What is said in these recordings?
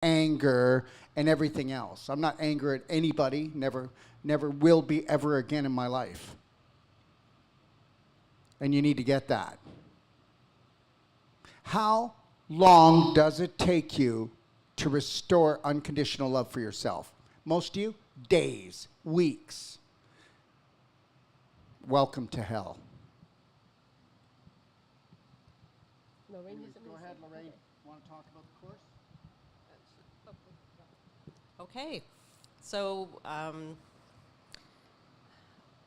anger, and everything else. I'm not angry at anybody, never will be ever again in my life. And you need to get that. How long does it take you to restore unconditional love for yourself? Most of you, days, weeks. Welcome to hell. Lorraine, Go ahead, Lorraine. Want to talk about the course? Okay, so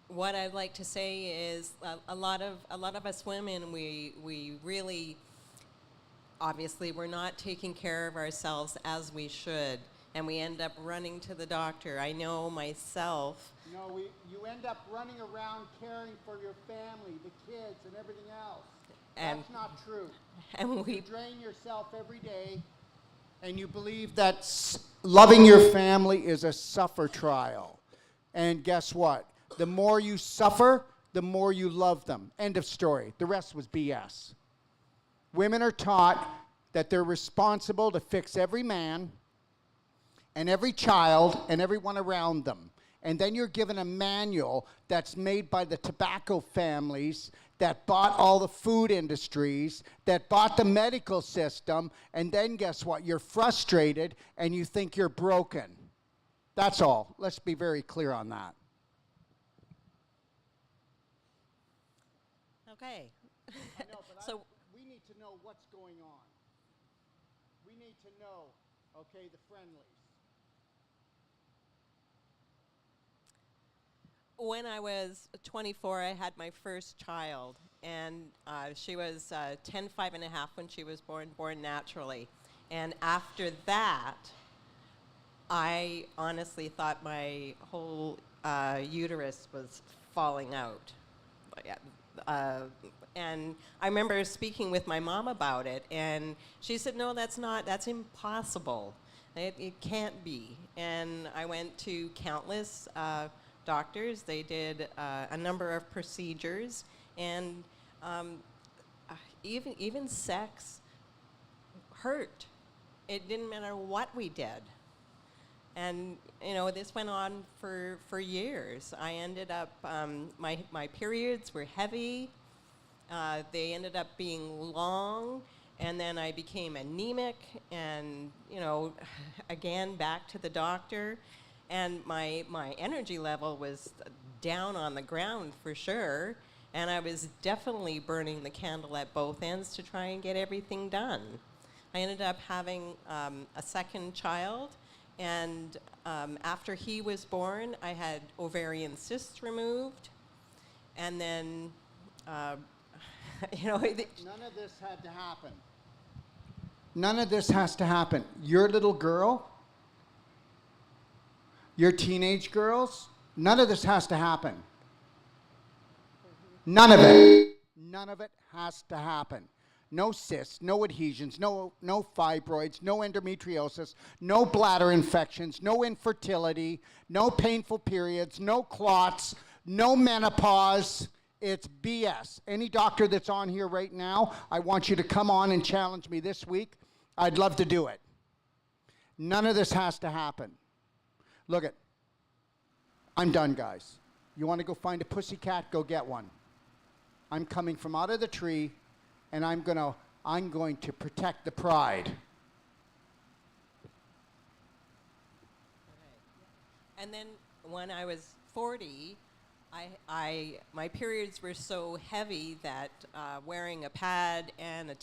what I'd like to say is a lot of us women, we really, obviously, we're not taking care of ourselves as we should, and we end up running to the doctor. I know myself. No, you end up running around caring for your family, the kids, and everything else. That's not true. And we You drain yourself every day, and you believe that loving your family is a suffer trial. And guess what? The more you suffer, the more you love them. End of story. The rest was BS. Women are taught that they're responsible to fix every man and every child and everyone around them. And then you're given a manual that's made by the tobacco families that bought all the food industries, that bought the medical system, and then guess what? You're frustrated and you think you're broken. That's all. Let's be very clear on that. okay. I know, but So we need to know what's going on. We need to know, okay, the friendlies. when I was 24, I had my first child, and she was 10, 5 and a half when she was born naturally. And after that, I honestly thought my whole uterus was falling out. And I remember speaking with my mom about it, and she said, no, that's impossible. It can't be. And I went to countless doctors. They did a number of procedures, and even sex hurt. It didn't matter what we did. And this went on for years. I ended up, my periods were heavy. They ended up being long, and then I became anemic, and again back to the doctor, and my energy level was down on the ground for sure, and I was definitely burning the candle at both ends to try and get everything done. I ended up having a second child. And after he was born, I had ovarian cysts removed, and then, None of this had to happen. None of this has to happen. Your little girl, your teenage girls, none of this has to happen. None of it. None of it has to happen. No cysts, no adhesions, no fibroids, no endometriosis, no bladder infections, no infertility, no painful periods, no clots, no menopause. It's BS. Any doctor that's on here right now, I want you to come on and challenge me this week. I'd love to do it. None of this has to happen. Look it. I'm done, guys. You want to go find a pussycat? Go get one. I'm coming from out of the tree, and I'm going to protect the pride. Okay. And then when I was 40, my periods were so heavy that wearing a pad and a